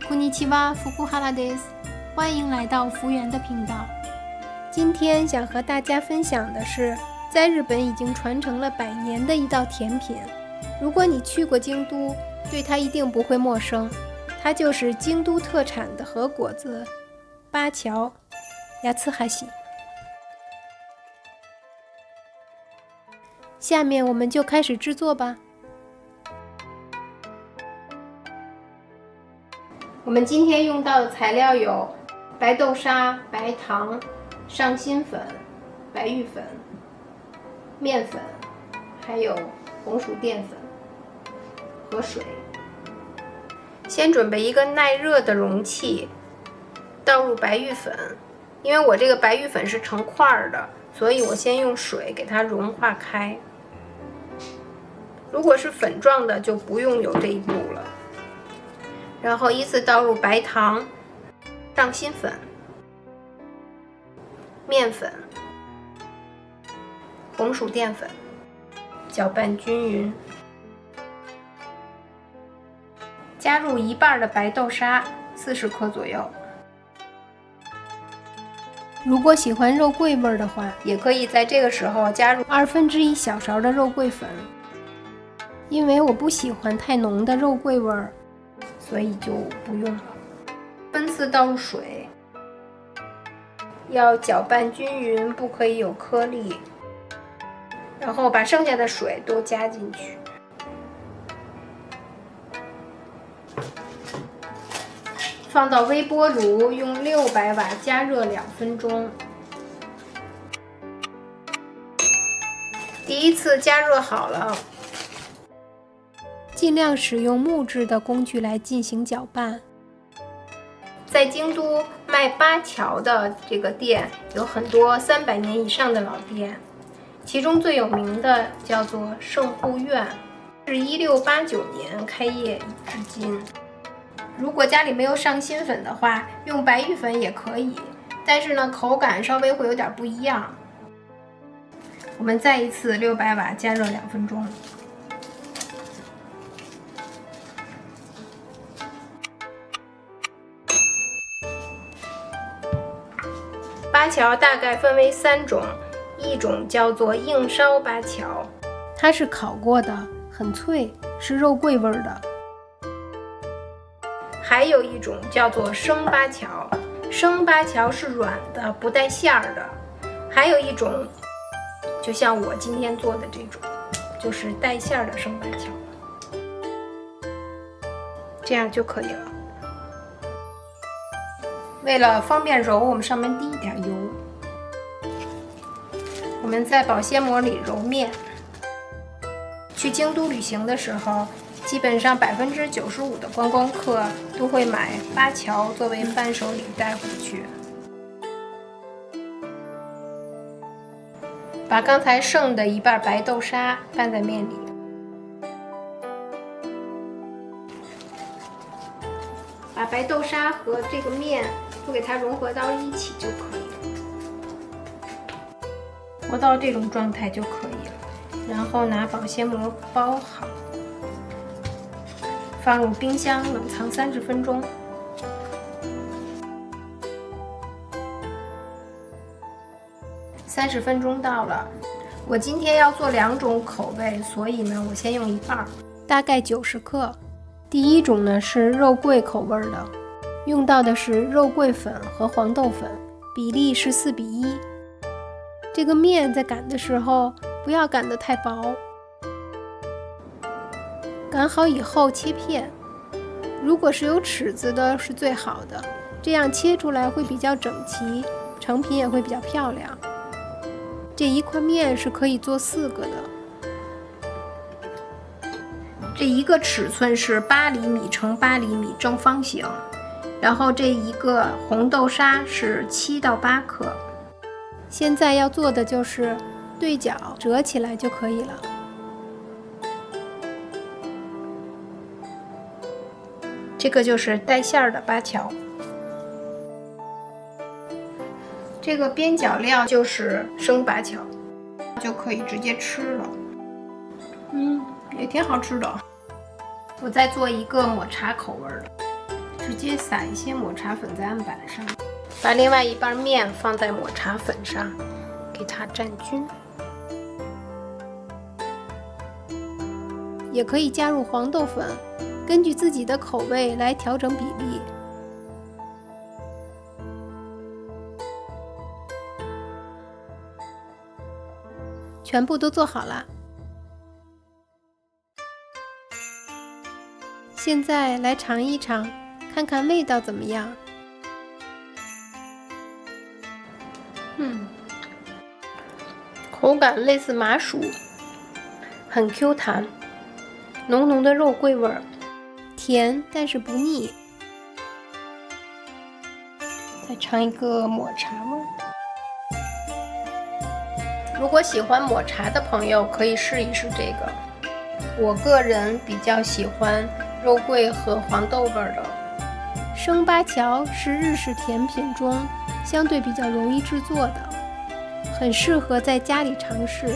こんにちは、福原です。欢迎来到福原的频道。今天想和大家分享的是，在日本已经传承了100年的一道甜品。如果你去过京都，对它一定不会陌生。它就是京都特产的和果子八桥八つ橋。下面我们就开始制作吧。我们今天用到的材料有白豆沙、白糖、上新粉、白玉粉、面粉，还有红薯淀粉和水。先准备一个耐热的容器，倒入白玉粉。因为我这个白玉粉是成块的，所以我先用水给它融化开。如果是粉状的，就不用有这一步了。然后依次倒入白糖、上新粉、面粉、红薯淀粉，搅拌均匀。加入1半的白豆沙，40克左右。如果喜欢肉桂味的话，也可以在这个时候加入1/2小勺的肉桂粉。因为我不喜欢太浓的肉桂味儿，所以就不用了。分次倒入水，要搅拌均匀，不可以有颗粒。然后把剩下的水都加进去。放到微波炉，用600瓦加热2分钟。第一次加热好了，尽量使用木质的工具来进行搅拌。在京都卖八桥的这个店有很多300年以上的老店，其中最有名的叫做圣护院，是1689年开业至今。如果家里没有上新粉的话，用白玉粉也可以，但是呢，口感稍微会有点不一样。我们再一次600瓦加热2分钟。八桥大概分为3种，一种叫做硬烧八桥，它是烤过的，很脆，是肉桂味的。还有一种叫做生八桥，生八桥是软的，不带馅儿的。还有一种，就像我今天做的这种，就是带馅儿的生八桥。这样就可以了。为了方便揉，我们上面滴一点油。我们在保鲜膜里揉面。去京都旅行的时候，基本上95%的观光客都会买八桥作为伴手礼带回去。把刚才剩的1半白豆沙拌在面里，把白豆沙和这个面都给它融合到一起就可以了，和到这种状态就可以了。然后拿保鲜膜包好，放入冰箱冷藏30分钟。30分钟到了，我今天要做2种口味，所以呢，我先用1半，大概90克。第一种呢是肉桂口味的，用到的是肉桂粉和黄豆粉，比例是4:1。这个面在擀的时候不要擀得太薄，擀好以后切片，如果是有尺子的是最好的，这样切出来会比较整齐，成品也会比较漂亮。这一块面是可以做4个的。这一个尺寸是8厘米乘8厘米正方形，然后这一个红豆沙是7到8克。现在要做的就是对角折起来就可以了。这个就是带馅儿的八桥。这个边角料就是生八桥，就可以直接吃了。也挺好吃的。我再做一个抹茶口味的，直接撒一些抹茶粉在案板上，把另外一半面放在抹茶粉上，给它蘸均。也可以加入黄豆粉，根据自己的口味来调整比例。全部都做好了，现在来尝一尝，看看味道怎么样。口感类似麻薯，很 Q 弹，浓浓的肉桂味儿，甜但是不腻。再尝一个抹茶味儿。如果喜欢抹茶的朋友，可以试一试这个。我个人比较喜欢肉桂和黄豆味的。生八桥是日式甜品中相对比较容易制作的，很适合在家里尝试。